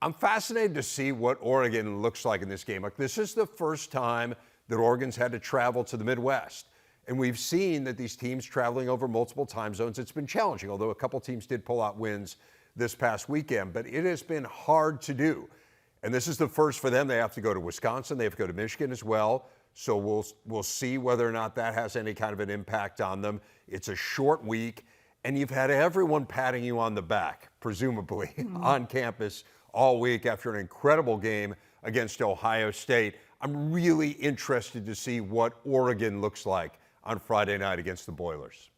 I'm fascinated to see what Oregon looks like in this game. Like, this is the first time that Oregon's had to travel to the Midwest. And we've seen that these teams traveling over multiple time zones, it's been challenging, although a couple teams did pull out wins this past weekend. But it has been hard to do. And this is the first for them. They have to go to Wisconsin. They have to go to Michigan as well. So we'll see whether or not that has any kind of an impact on them. It's a short week, and you've had everyone patting you on the back, presumably, on campus all week after an incredible game against Ohio State. I'm really interested to see what Oregon looks like on Friday night against the Boilers.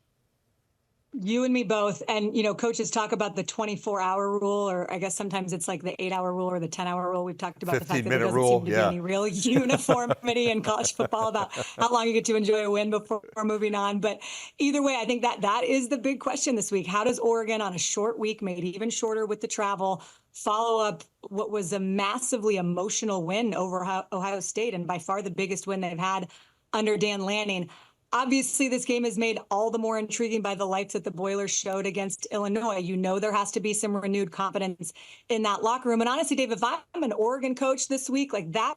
You and me both. And, coaches talk about the 24-hour rule, or I guess sometimes it's like the 8-hour rule or the 10-hour rule. We've talked about the fact that there doesn't seem to be any real uniformity in college football about how long you get to enjoy a win before moving on. But either way, I think that is the big question this week. How does Oregon, on a short week, made even shorter with the travel, follow up what was a massively emotional win over Ohio State, and by far the biggest win they've had under Dan Lanning? Obviously, this game is made all the more intriguing by the lights that the Boilers showed against Illinois. There has to be some renewed confidence in that locker room. And honestly, Dave, if I'm an Oregon coach this week, like, that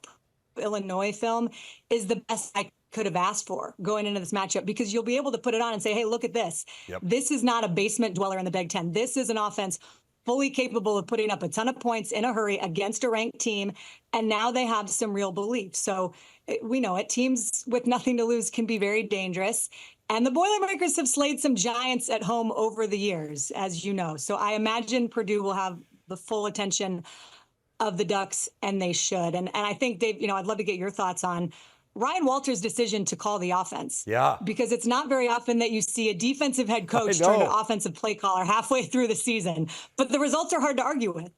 Illinois film is the best I could have asked for going into this matchup, because you'll be able to put it on and say, hey, look at this. Yep. This is not a basement dweller in the Big Ten. This is an offense fully capable of putting up a ton of points in a hurry against a ranked team. And now they have some real belief. So we know it. Teams with nothing to lose can be very dangerous. And the Boilermakers have slayed some giants at home over the years, as you know. So I imagine Purdue will have the full attention of the Ducks, and they should. And I think, Dave, I'd love to get your thoughts on Ryan Walters' decision to call the offense. Yeah. Because it's not very often that you see a defensive head coach turn to offensive play caller halfway through the season. But the results are hard to argue with.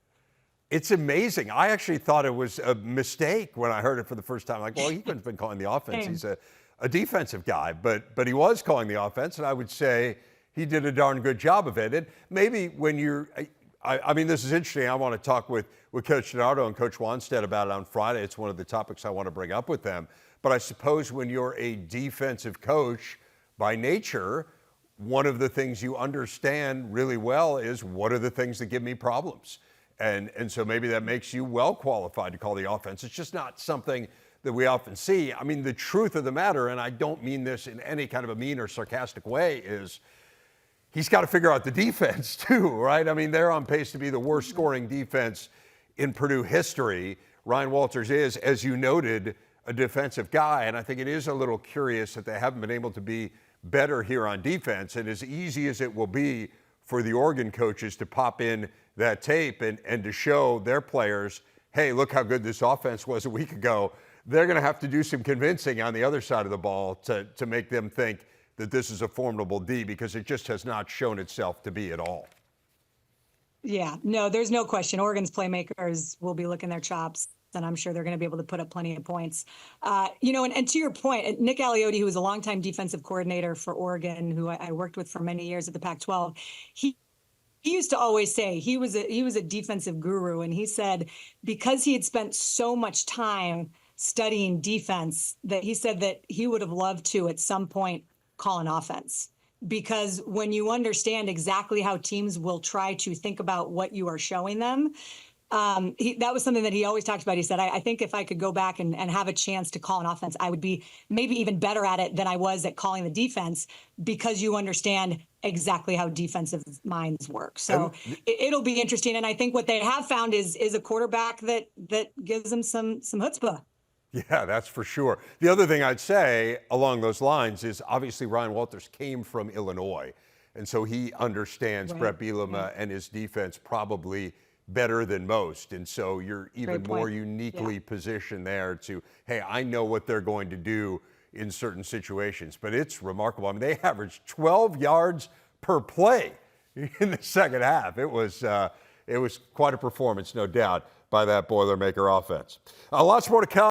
It's amazing. I actually thought it was a mistake when I heard it for the first time. Like, well, he couldn't have been calling the offense. He's a defensive guy. But he was calling the offense, and I would say he did a darn good job of it. And maybe when you're I mean, this is interesting. I want to talk with Coach Donato and Coach Wanstead about it on Friday. It's one of the topics I want to bring up with them. But I suppose when you're a defensive coach by nature, one of the things you understand really well is, what are the things that give me problems? And so maybe that makes you well qualified to call the offense. It's just not something that we often see. I mean, the truth of the matter, and I don't mean this in any kind of a mean or sarcastic way, is he's got to figure out the defense too, right? I mean, they're on pace to be the worst scoring defense in Purdue history. Ryan Walters is, as you noted, a defensive guy, and I think it is a little curious that they haven't been able to be better here on defense. And as easy as it will be for the Oregon coaches to pop in that tape and to show their players, hey, look how good this offense was a week ago, they're going to have to do some convincing on the other side of the ball to make them think that this is a formidable D, because it just has not shown itself to be at all. Yeah, no, there's no question. Oregon's playmakers will be licking their chops, and I'm sure they're going to be able to put up plenty of points. And to your point, Nick Aliotti, who was a longtime defensive coordinator for Oregon, who I worked with for many years at the Pac-12, he used to always say he was a defensive guru, and he said because he had spent so much time studying defense that he said that he would have loved to at some point call an offense. Because when you understand exactly how teams will try to think about what you are showing them, that was something that he always talked about. He said, I think if I could go back and have a chance to call an offense, I would be maybe even better at it than I was at calling the defense, because you understand exactly how defensive minds work. So it'll be interesting. And I think what they have found is a quarterback that gives them some chutzpah. Yeah, that's for sure. The other thing I'd say along those lines is, obviously Ryan Walters came from Illinois, and so he understands Brett Bielema and his defense probably better than most. And so you're even more uniquely positioned there to, hey, I know what they're going to do in certain situations. But it's remarkable. I mean, they averaged 12 yards per play in the second half. It was quite a performance, no doubt, by that Boilermaker offense. Lots more to come.